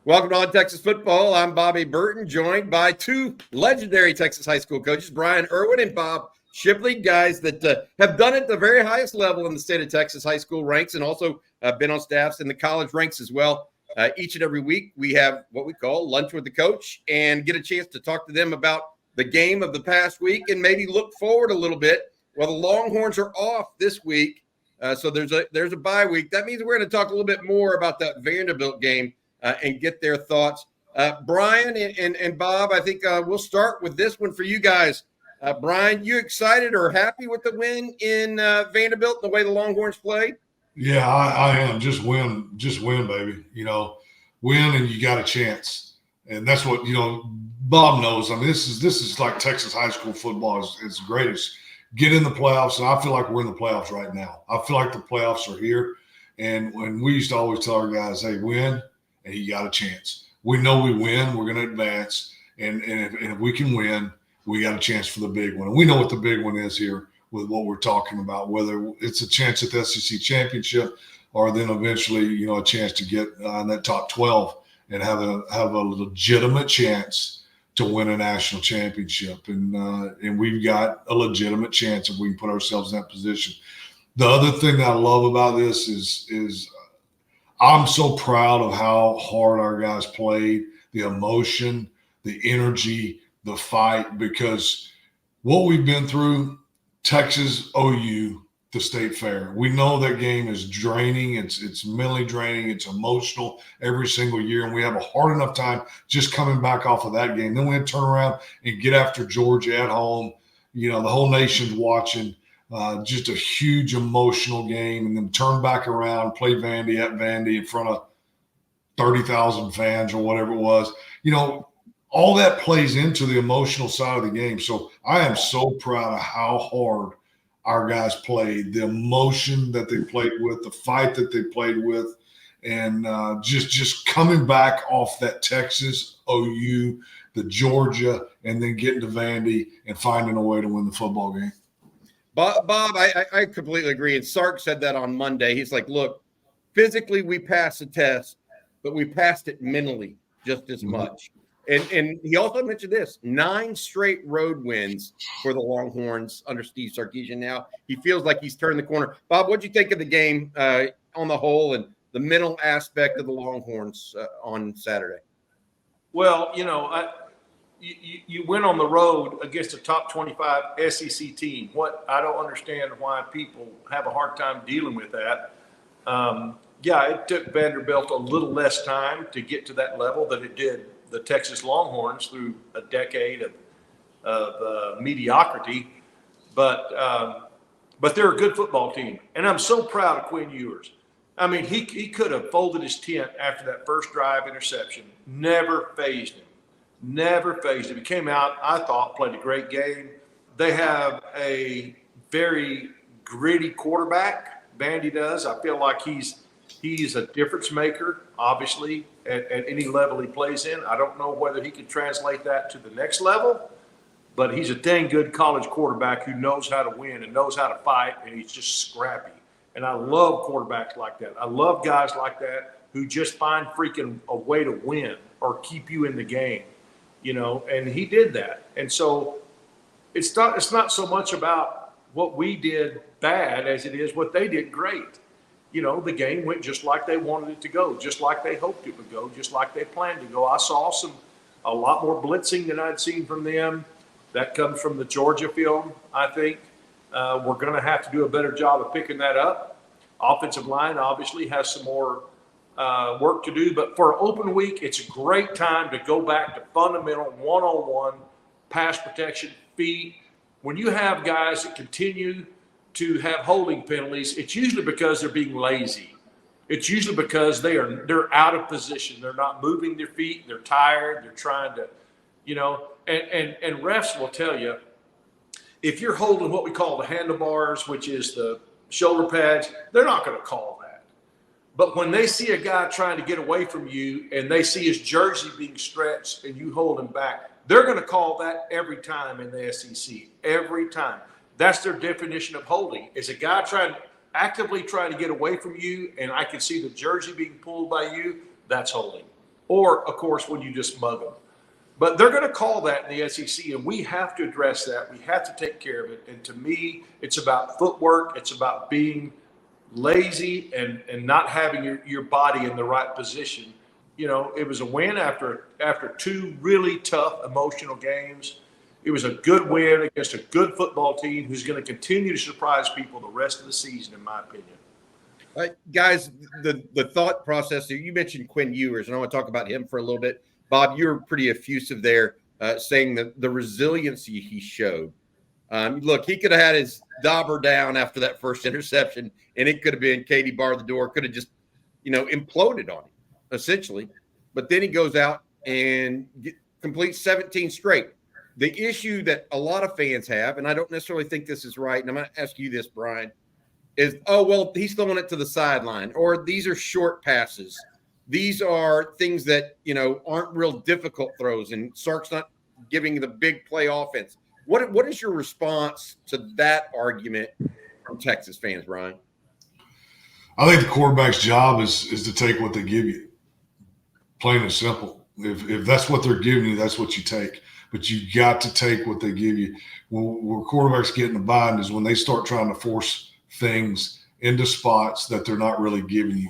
Welcome to On Texas Football. I'm Bobby Burton, joined by two legendary Texas high school coaches, Bryan, Erwin, and Bob Shipley, guys that have done it at the very highest level in the state of Texas high school ranks and also been on staffs in the college ranks as well. Each and every week, we have what we call Lunch with the Coach and get a chance to talk to them about the game of the past week and maybe look forward a little bit. Well, the Longhorns are off this week, so there's a bye week. That means we're going to talk a little bit more about that Vanderbilt game and get their thoughts. Bryan and Bob, I think we'll start with this one for you guys. Bryan, you excited or happy with the win in Vanderbilt, the way the Longhorns played? Yeah, I am. Just win, baby. Win and you got a chance. And that's what, Bob knows. I mean, this is like Texas high school football is great. It's get in the playoffs, and I feel like we're in the playoffs right now. I feel like the playoffs are here. And when we used to always tell our guys, hey, win, and you got a chance. We know we win, we're going to advance. And if we can win, we got a chance for the big one. And we know what the big one is here with what we're talking about, whether it's a chance at the SEC championship or then eventually, a chance to get in that top 12 and have a legitimate chance to win a national championship. And we've got a legitimate chance if we can put ourselves in that position. The other thing that I love about this is I'm so proud of how hard our guys played, the emotion, the energy, the fight, because what we've been through, Texas OU, the State Fair, we know that game is draining. It's mentally draining. It's emotional every single year. And we have a hard enough time just coming back off of that game. Then we had to turn around and get after Georgia at home. The whole nation's watching. Just a huge emotional game, and then turn back around, play Vandy at Vandy in front of 30,000 fans or whatever it was. All that plays into the emotional side of the game. So I am so proud of how hard our guys played, the emotion that they played with, the fight that they played with, and just coming back off that Texas, OU, the Georgia, and then getting to Vandy and finding a way to win the football game. Bob, I completely agree. And Sark said that on Monday. He's like, look, physically we passed the test, but we passed it mentally just as much. And he also mentioned this, 9 straight road wins for the Longhorns under Steve Sarkisian now. He feels like he's turned the corner. Bob, what'd you think of the game on the whole and the mental aspect of the Longhorns on Saturday? Well, you went on the road against a top 25 SEC team. What I don't understand why people have a hard time dealing with that. It took Vanderbilt a little less time to get to that level than it did the Texas Longhorns through a decade of mediocrity. But they're a good football team. And I'm so proud of Quinn Ewers. I mean, he could have folded his tent after that first drive interception. Never fazed him. He came out, I thought, played a great game. They have a very gritty quarterback. Vandy does. I feel like he's a difference maker, obviously, at any level he plays in. I don't know whether he can translate that to the next level, but he's a dang good college quarterback who knows how to win and knows how to fight, and he's just scrappy. And I love quarterbacks like that. I love guys like that who just find freaking a way to win or keep you in the game. And he did that. And so it's not so much about what we did bad as it is what they did great. The game went just like they wanted it to go, just like they hoped it would go, just like they planned to go. I saw a lot more blitzing than I'd seen from them. That comes from the Georgia film, I think. We're going to have to do a better job of picking that up. Offensive line obviously has some more work to do, but for an open week, it's a great time to go back to fundamental one-on-one pass protection, feet. When you have guys that continue to have holding penalties, it's usually because they're being lazy. It's usually because they're out of position. They're not moving their feet. They're tired. They're trying to, and refs will tell you, if you're holding what we call the handlebars, which is the shoulder pads, they're not going to call that. But when they see a guy trying to get away from you and they see his jersey being stretched and you hold him back, they're going to call that every time in the SEC, every time. That's their definition of holding. Is a guy actively trying to get away from you and I can see the jersey being pulled by you, that's holding. or, of course, when you just mug them. But they're going to call that in the SEC, and we have to address that. We have to take care of it. And to me, it's about footwork. It's about being lazy and not having your body in the right position. It was a win after 2 really tough, emotional games. It was a good win against a good football team who's going to continue to surprise people the rest of the season, in my opinion. Guys, the thought process, you mentioned Quinn Ewers, and I want to talk about him for a little bit. Bob, you were pretty effusive there, saying that the resiliency he showed. Look, he could have had his dauber down after that first interception, and it could have been Katie bar the door, could have just, imploded on him, essentially. But then he goes out and completes 17 straight. The issue that a lot of fans have, and I don't necessarily think this is right, and I'm going to ask you this, Bryan, is, he's throwing it to the sideline, or these are short passes. These are things that, aren't real difficult throws, and Sark's not giving the big play offense. What is your response to that argument from Texas fans, Bryan? I think the quarterback's job is to take what they give you, plain and simple. If that's what they're giving you, that's what you take. But you got to take what they give you. Where quarterbacks get in a bind is when they start trying to force things into spots that they're not really giving you.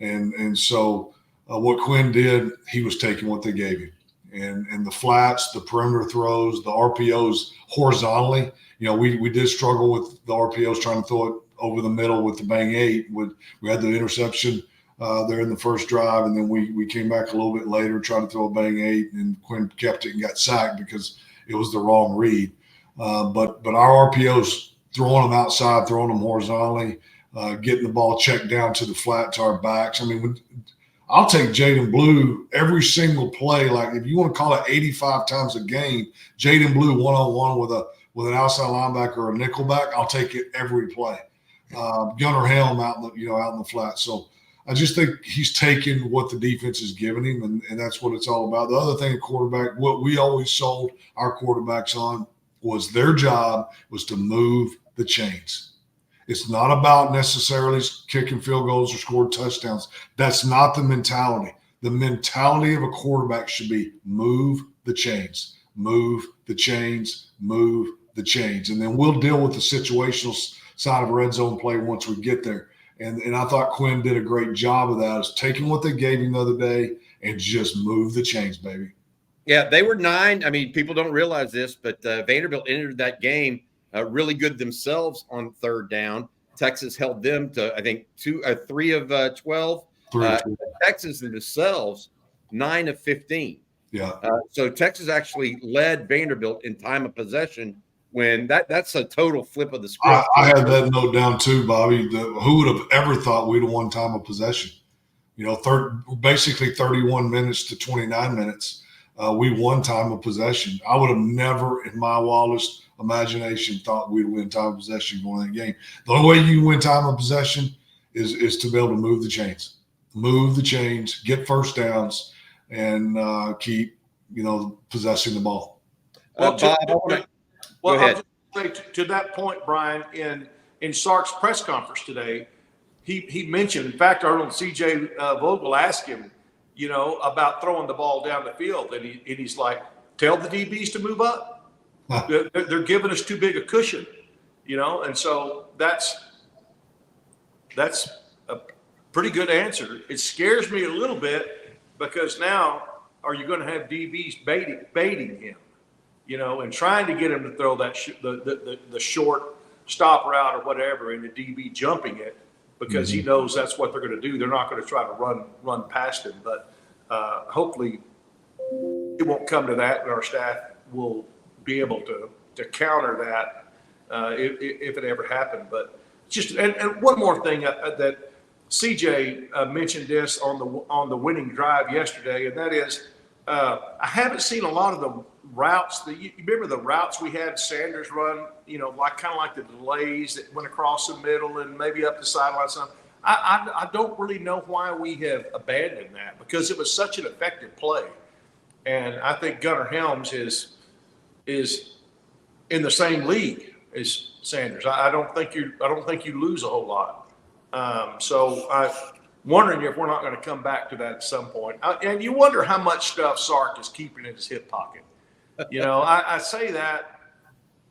And so what Quinn did, he was taking what they gave him. And the flats, the perimeter throws, the RPOs horizontally, we did struggle with the RPOs trying to throw it over the middle with the bang 8. We had the interception there in the first drive, and then we came back a little bit later, tried to throw a bang 8, and Quinn kept it and got sacked because it was the wrong read. But our RPOs, throwing them outside, throwing them horizontally, getting the ball checked down to the flat to our backs. I mean, I'll take Jaden Blue every single play. Like, if you want to call it 85 times a game, Jaden Blue one-on-one with an outside linebacker or a nickelback, I'll take it every play. Gunnar Helm out in the flat. So I just think he's taking what the defense is giving him, and that's what it's all about. The other thing, quarterback, what we always sold our quarterbacks on was their job was to move the chains. It's not about necessarily kicking field goals or scoring touchdowns. That's not the mentality. The mentality of a quarterback should be move the chains, move the chains, move the chains. And then we'll deal with the situational side of red zone play once we get there. And I thought Quinn did a great job of that, is taking what they gave him the other day and just move the chains, baby. Yeah, they were 9. I mean, people don't realize this, but Vanderbilt entered that game really good themselves on third down. Texas held them to, I think, 3 of 12. Texas themselves, 9 of 15. Yeah. So Texas actually led Vanderbilt in time of possession when that's a total flip of the script. I had that note down too, Bobby. Who would have ever thought we'd have won time of possession? Basically 31 minutes to 29 minutes. We won time of possession. I would have never, in my wildest imagination, thought we'd win time of possession going in that game. The only way you win time of possession is to be able to move the chains, get first downs, and keep possessing the ball. Bob, I'll just say to that point, Bryan, in Sark's press conference today, he mentioned, in fact, our own CJ Vogel asked him, about throwing the ball down the field, and he's like, tell the DBs to move up. They're giving us too big a cushion, and so that's a pretty good answer. It scares me a little bit because now are you going to have DBs baiting him, and trying to get him to throw that the short stop route or whatever, and the DB jumping it because he knows that's what they're going to do. They're not going to try to run past him, but hopefully it won't come to that, and our staff will be able to counter that if it ever happened. But just and one more thing that CJ mentioned this on the winning drive yesterday, and that is I haven't seen a lot of the routes that you remember the routes we had Sanders run, like the delays that went across the middle and maybe up the sideline. Some I don't really know why we have abandoned that, because it was such an effective play, and I think Gunnar Helms is in the same league as Sanders. I don't think you lose a whole lot. So wondering if we're not going to come back to that at some point. And you wonder how much stuff Sark is keeping in his hip pocket. I say that,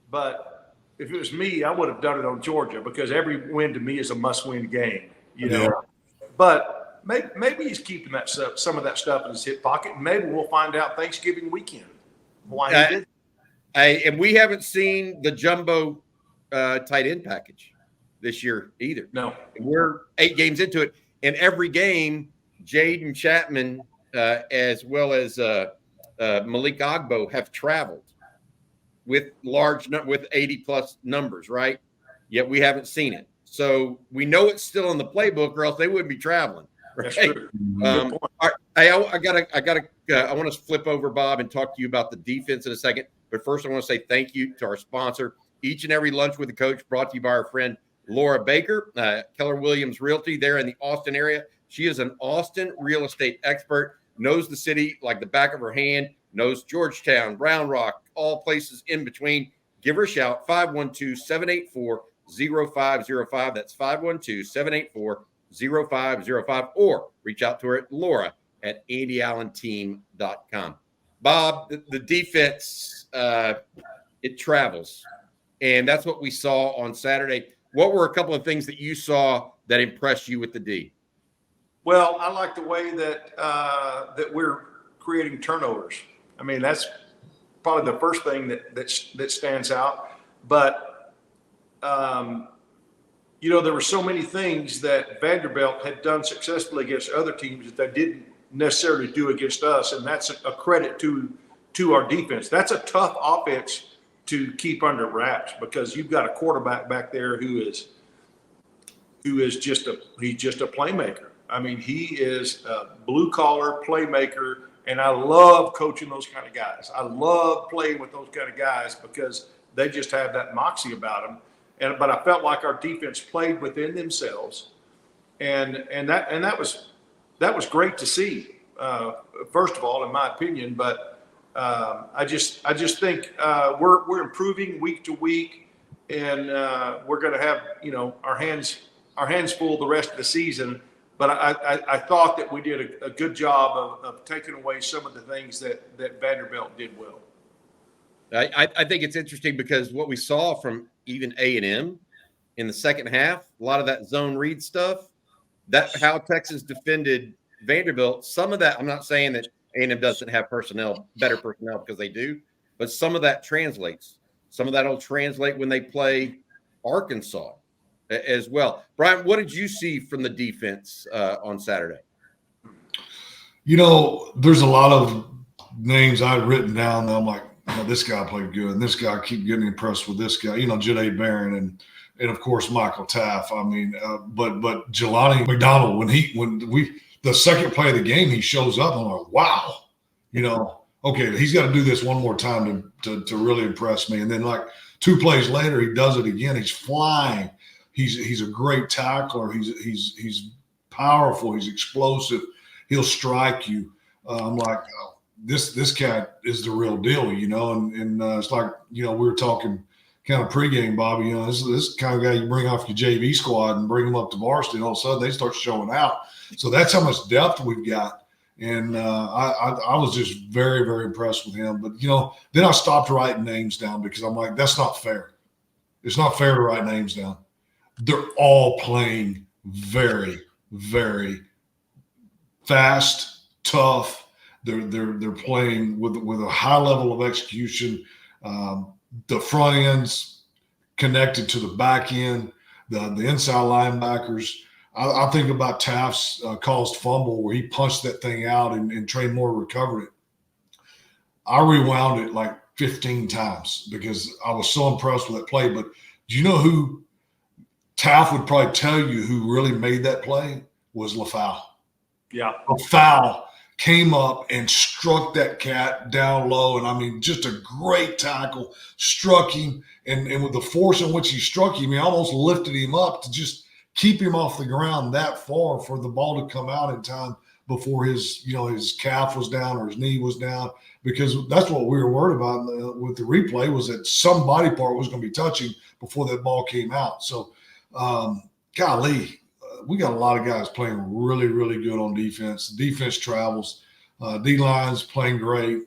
but if it was me, I would have done it on Georgia because every win to me is a must-win game. Yeah. But maybe he's keeping that stuff, some of that stuff in his hip pocket. And maybe we'll find out Thanksgiving weekend why he did. And we haven't seen the jumbo tight end package this year either. No, we're 8 games into it, and every game, Jaden Chapman as well as Malik Ogbo have traveled with 80+ numbers, right? Yet we haven't seen it. So we know it's still in the playbook, or else they wouldn't be traveling. Right? That's true. I want to flip over, Bob, and talk to you about the defense in a second. But first, I want to say thank you to our sponsor, Each and Every Lunch with the Coach, brought to you by our friend Laura Baker, Keller Williams Realty there in the Austin area. She is an Austin real estate expert, knows the city like the back of her hand, knows Georgetown, Round Rock, all places in between. Give her a shout, 512-784-0505. That's 512-784-0505. Or reach out to her at laura@andyallenteam.com. Bob, the defense, it travels. And that's what we saw on Saturday. What were a couple of things that you saw that impressed you with the D? Well, I like the way that we're creating turnovers. I mean, that's probably the first thing that stands out. But there were so many things that Vanderbilt had done successfully against other teams that they didn't necessarily do against us, and that's a credit to our defense. That's a tough offense to keep under wraps because you've got a quarterback back there who is just a playmaker. I mean, he is a blue-collar playmaker, and I love coaching those kind of guys. I love playing with those kind of guys because they just have that moxie about them. But I felt like our defense played within themselves, and that was great to see. First of all, in my opinion, but I just think we're improving week to week, and we're going to have our hands full the rest of the season. But I thought that we did a good job of taking away some of the things that Vanderbilt did well. I think it's interesting because what we saw from even A&M in the second half, a lot of that zone read stuff, that how Texas defended Vanderbilt, some of that, I'm not saying that A&M doesn't have better personnel because they do, but some of that translates. Some of that will translate when they play Arkansas as well. Bryan, what did you see from the defense on Saturday? There's a lot of names I'd written down that I'm like, this guy played good, and this guy, I keep getting impressed with this guy. Janae Barron and of course Michael Taff. I mean, but Jelani McDonald, when the second play of the game, he shows up. I'm like, wow, okay, he's got to do this one more time to really impress me. And then like 2 plays later, he does it again. He's flying. He's a great tackler. He's powerful. He's explosive. He'll strike you. I'm like, oh, this cat is the real deal, and it's like, we were talking kind of pregame, Bobby, this kind of guy you bring off your JV squad and bring them up to varsity, and all of a sudden they start showing out. So that's how much depth we've got. And I was just very, very impressed with him. But, then I stopped writing names down because I'm like, that's not fair. It's not fair to write names down. They're all playing very, very fast, tough. They're playing with a high level of execution. The front end's connected to the back end, the inside linebackers. I think about Taft's caused fumble where he punched that thing out and Trey Moore recovered it. I rewound it like 15 times because I was so impressed with that play. But do you know who Taft would probably tell you who really made that play? Was LaFowl. Yeah. LaFowl came up and struck that cat down low. And I mean, just a great tackle, struck him. And with the force in which he struck him, he almost lifted him up to just keep him off the ground that far for the ball to come out in time before his calf was down or his knee was down, because that's what we were worried about with the replay, was that some body part was going to be touching before that ball came out. So, golly, we got a lot of guys playing really, really good on defense. The defense travels. D-line's playing great.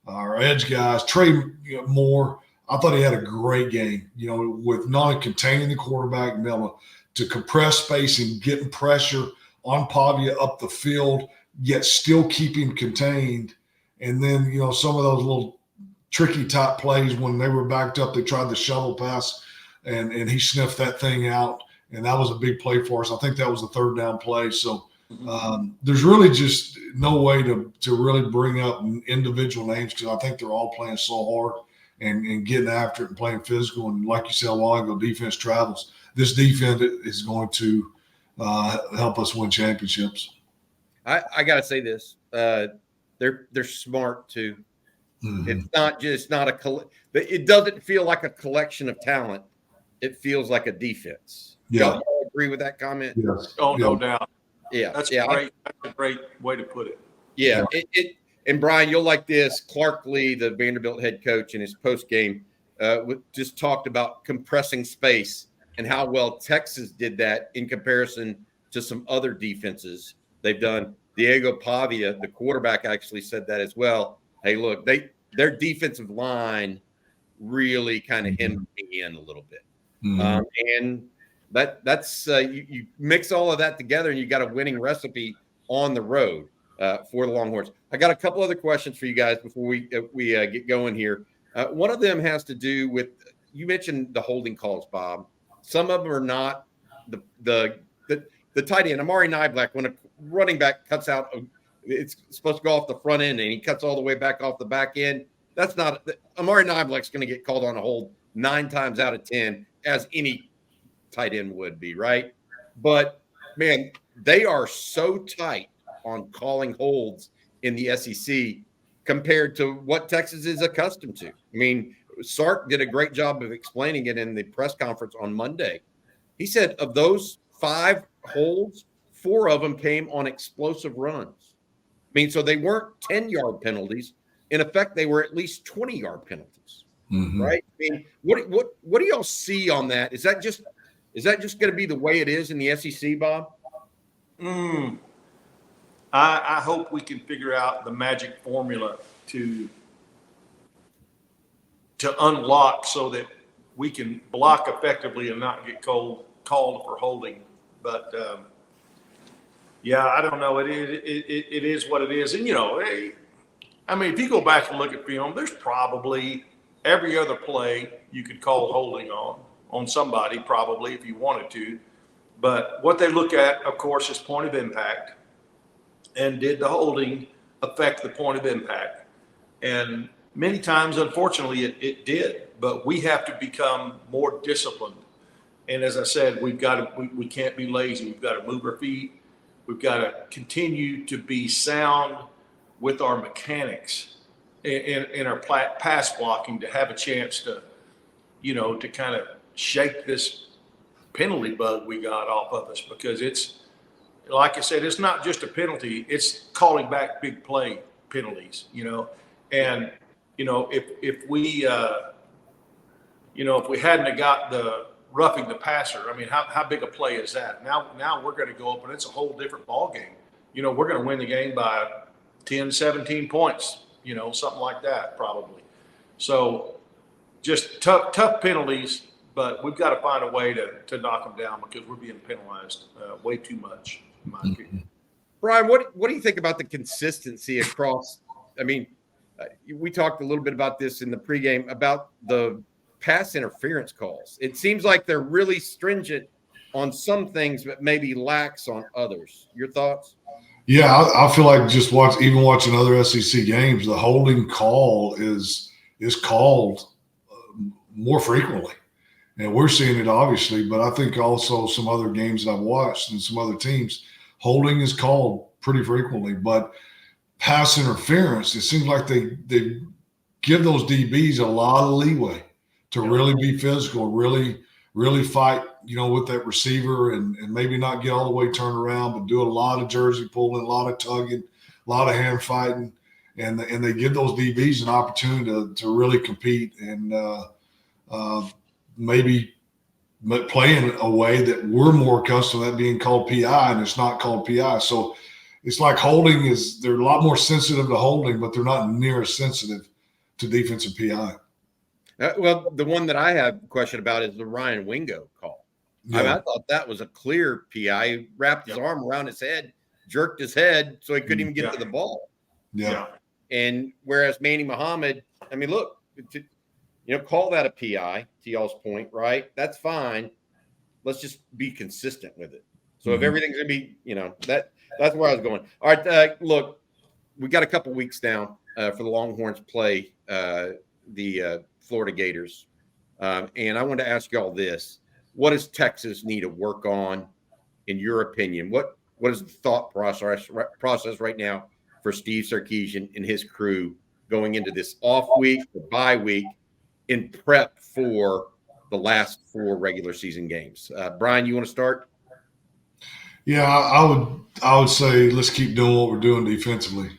Our edge guys, Trey Moore, I thought he had a great game, with not only containing the quarterback, and able to compress space and getting pressure on Pavia up the field, yet still keeping contained. And then, some of those little tricky type plays when they were backed up, they tried the shovel pass, and he sniffed that thing out. And that was a big play for us. I think that was the third down play. So there's really just no way to really bring up individual names, because I think they're all playing so hard and getting after it and playing physical. And like you said a while ago, defense travels. This defense is going to help us win championships. I got to say this. They're smart too. Mm-hmm. It's not it doesn't feel like a collection of talent. It feels like a defense. Yeah. Y'all agree with that comment? Yes. Oh, no doubt. Yeah. That's great. That's a great way to put it. Yeah. And Bryan, you'll like this. Clark Lee, the Vanderbilt head coach, in his post game, just talked about compressing space and how well Texas did that in comparison to some other defenses they've done. Diego Pavia, the quarterback, actually said that as well. Hey, look, their defensive line really kind of hemmed me in a little bit. Mm-hmm. And that's you mix all of that together and you got a winning recipe on the road for the Longhorns. I got a couple other questions for you guys before we get going here. One of them has to do with, you mentioned the holding calls, Bob. Some of them are not the tight end. Amari Niblack, when a running back cuts out, it's supposed to go off the front end and he cuts all the way back off the back end. That's not – Amari Niblack's going to get called on a hold 9 times out of 10, as any tight end would be, right? But, man, they are so tight on calling holds in the SEC compared to what Texas is accustomed to. I mean, Sark did a great job of explaining it in the press conference on Monday. He said of those 5 holds, 4 of them came on explosive runs. I mean, so they weren't 10-yard penalties. In effect, they were at least 20-yard penalties, right? I mean, what do y'all see on that? Is that just going to be the way it is in the SEC, Bob? I hope we can figure out the magic formula to unlock so that we can block effectively and not get called for holding. But yeah, I don't know. It is what it is, and I mean, if you go back and look at film, there's probably every other play you could call holding on somebody, probably, if you wanted to. But what they look at, of course, is point of impact. And did the holding affect the point of impact? And many times, unfortunately, it did. But we have to become more disciplined. And as I said, we can't be lazy. We've got to move our feet. We've got to continue to be sound with our mechanics in our pass blocking to have a chance to, to kind of shake this penalty bug we got off of us, because it's, like I said, it's not just a penalty, it's calling back big play penalties, and, if we hadn't have got the roughing the passer, I mean, how big a play is that? Now we're going to go up and it's a whole different ball game. We're going to win the game by 10, 17 points, something like that probably. So just tough penalties, but we've got to find a way to knock them down, because we're being penalized way too much, in my opinion. Bryan, what do you think about the consistency across? I mean, we talked a little bit about this in the pregame about the pass interference calls. It seems like they're really stringent on some things, but maybe lax on others. Your thoughts? Yeah, I feel like just watching other SEC games, the holding call is called more frequently. And we're seeing it, obviously, but I think also some other games that I've watched and some other teams, holding is called pretty frequently. But pass interference, it seems like they give those DBs a lot of leeway to really be physical, really fight, with that receiver and maybe not get all the way turned around, but do a lot of jersey pulling, a lot of tugging, a lot of hand fighting. And they give those DBs an opportunity to really compete and maybe play in a way that we're more accustomed to that being called PI, and it's not called PI. So it's like holding they're a lot more sensitive to holding, but they're not near as sensitive to defensive PI. Well, the one that I have a question about is the Ryan Wingo call. Yeah. I mean, I thought that was a clear PI. He wrapped his arm around his head, jerked his head, so he couldn't even get to the ball. Yeah. And whereas Manny Muhammad, I mean, look, call that a PI, to y'all's point, right? That's fine. Let's just be consistent with it. So if everything's going to be, that's where I was going. All right, look, we got a couple weeks now for the Longhorns play the Florida Gators. And I wanted to ask y'all this. What does Texas need to work on, in your opinion? What is the thought process right now for Steve Sarkisian and his crew going into this off week, the bye week, in prep for the last 4 regular season games? Bryan, you want to start? Yeah, I would say let's keep doing what we're doing defensively.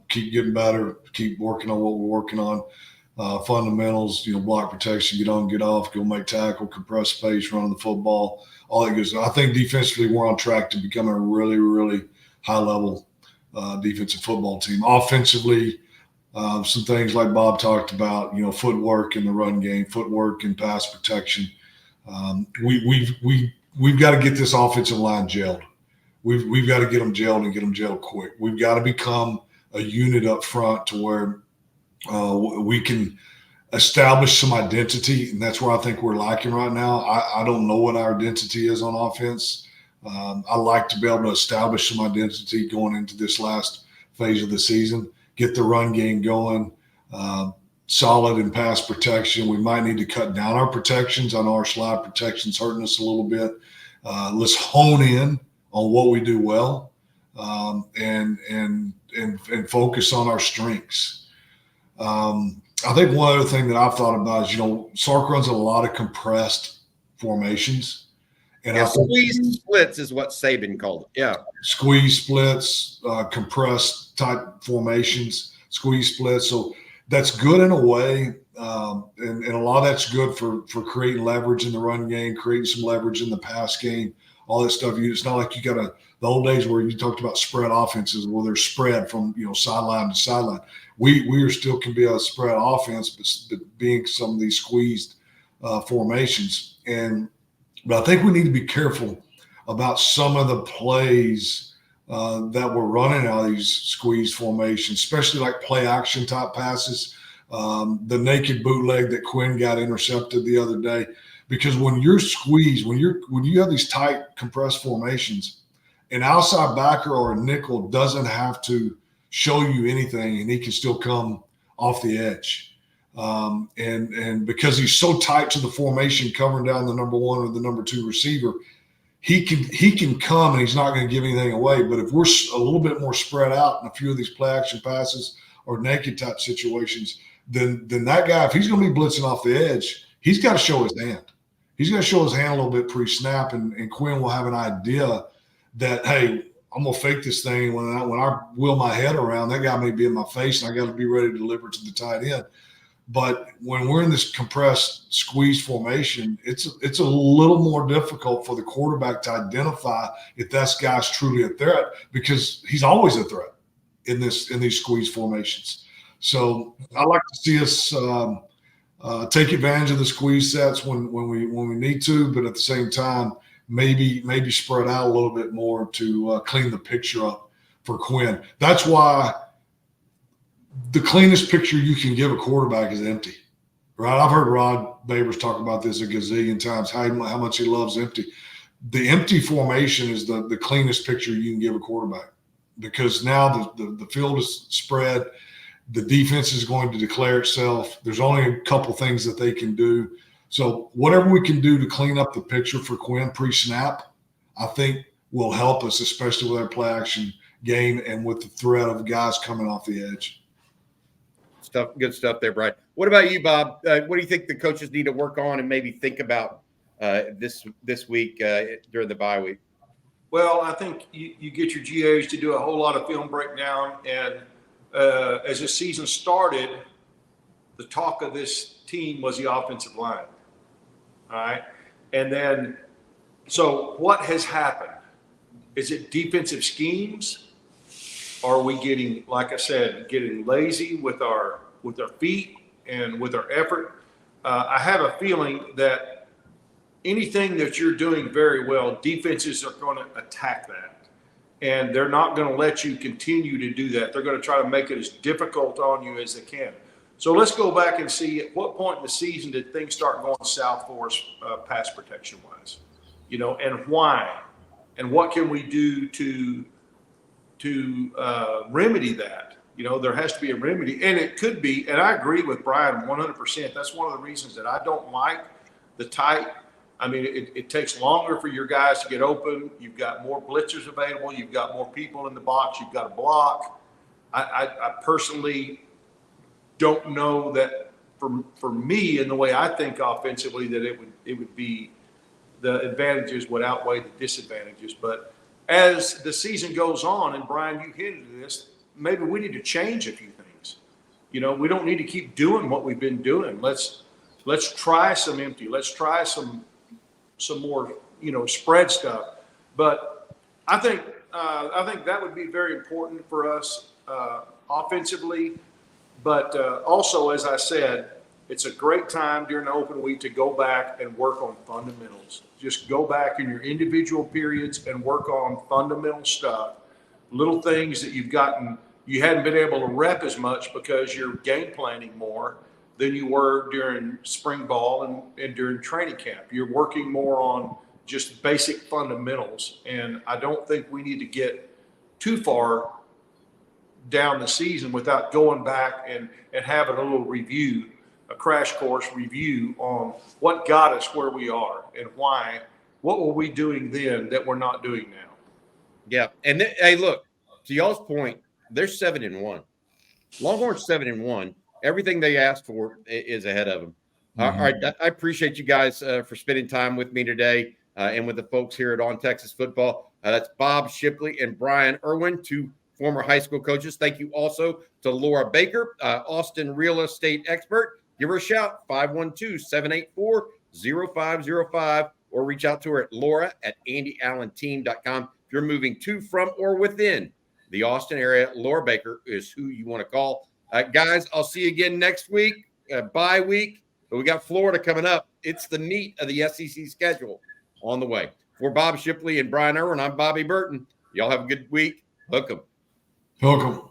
Keep getting better. Keep working on what we're working on. Fundamentals, block protection, get on, get off, go make tackle, compress space, running the football, all that good stuff. I think defensively we're on track to become a really, really high-level defensive football team. Offensively, some things like Bob talked about, footwork in the run game, footwork and pass protection. We've got to get this offensive line gelled. We've got to get them gelled and get them gelled quick. We've got to become a unit up front to where we can establish some identity, and that's where I think we're lacking right now. I don't know what our identity is on offense. I like to be able to establish some identity going into this last phase of the season, get the run game going, solid in pass protection. We might need to cut down our protections. I know our slide protection's hurting us a little bit. Let's hone in on what we do well, and focus on our strengths. I think one other thing that I've thought about is, Sark runs a lot of compressed formations. And squeeze splits is what Saban called it. Yeah. Squeeze splits, compressed type formations, squeeze splits. So that's good in a way. And a lot of that's good for creating leverage in the run game, creating some leverage in the pass game, all that stuff. It's not like you got the old days where you talked about spread offenses where they're spread from, sideline to sideline. We still can be a spread offense, but being some of these squeezed formations. But I think we need to be careful about some of the plays that we're running out of these squeeze formations, especially like play action type passes. The naked bootleg that Quinn got intercepted the other day, because when you're squeezed, when you have these tight compressed formations, an outside backer or a nickel doesn't have to show you anything, and he can still come off the edge. And because he's so tight to the formation, covering down the number 1 or the number 2 receiver, he can come and he's not going to give anything away. But if we're a little bit more spread out in a few of these play action passes or naked type situations, then that guy, if he's going to be blitzing off the edge, he's got to show his hand. He's got to show his hand a little bit pre-snap, and Quinn will have an idea that, hey, I'm going to fake this thing. When I wheel my head around, that guy may be in my face, and I got to be ready to deliver to the tight end. But when we're in this compressed squeeze formation, it's a little more difficult for the quarterback to identify if that guy's truly a threat, because he's always a threat in these squeeze formations. So I like to see us take advantage of the squeeze sets when we need to, but at the same time, maybe spread out a little bit more to clean the picture up for Quinn. That's why the cleanest picture you can give a quarterback is empty, right? I've heard Rod Babers talk about this a gazillion times, how much he loves empty. The empty formation is the cleanest picture you can give a quarterback, because now the field is spread. The defense is going to declare itself. There's only a couple things that they can do. So whatever we can do to clean up the picture for Quinn pre-snap, I think will help us, especially with our play action game and with the threat of guys coming off the edge. Good stuff there, Bryan. What about you, Bob? What do you think the coaches need to work on and maybe think about this week during the bye week? Well, I think you get your GAs to do a whole lot of film breakdown. And as the season started, the talk of this team was the offensive line. All right. And then, so what has happened? Is it defensive schemes? Are we getting, like I said, getting lazy with our feet and with our effort? I have a feeling that anything that you're doing very well, defenses are going to attack that. And they're not going to let you continue to do that. They're going to try to make it as difficult on you as they can. So let's go back and see at what point in the season did things start going south for us, pass protection wise, and why, and what can we do to remedy that? There has to be a remedy, and it could be. And I agree with Bryan 100%. That's one of the reasons that I don't like the tight. I mean, it takes longer for your guys to get open. You've got more blitzers available. You've got more people in the box. You've got to block. I personally don't know that for me and the way I think offensively that it would be the advantages would outweigh the disadvantages. But as the season goes on, and Bryan, you hinted at this, maybe we need to change a few things. We don't need to keep doing what we've been doing. Let's try some empty. Let's try some more, spread stuff. But I think that would be very important for us offensively. But also, as I said, it's a great time during the open week to go back and work on fundamentals. Just go back in your individual periods and work on fundamental stuff, little things that you hadn't been able to rep as much because you're game planning more than you were during spring ball and during training camp. You're working more on just basic fundamentals. And I don't think we need to get too far down the season without going back and having a little review, a crash course review on what got us where we are and why, what were we doing then that we're not doing now. Yeah. And hey, look, to y'all's point, they're 7-1. Longhorns 7-1. Everything they asked for is ahead of them. Mm-hmm. All right. I appreciate you guys for spending time with me today and with the folks here at On Texas Football. That's Bob Shipley and Bryan Erwin, two former high school coaches. Thank you also to Laura Baker, Austin real estate expert. Give her a shout, 512-784-0505, or reach out to her at laura@andyallenteam.com. If you're moving to, from, or within the Austin area, Laura Baker is who you want to call. Guys, I'll see you again next week, bye week. But we got Florida coming up. It's the meat of the SEC schedule on the way. For Bob Shipley and Bryan Erwin, I'm Bobby Burton. Y'all have a good week. Hook 'em. Hook 'em.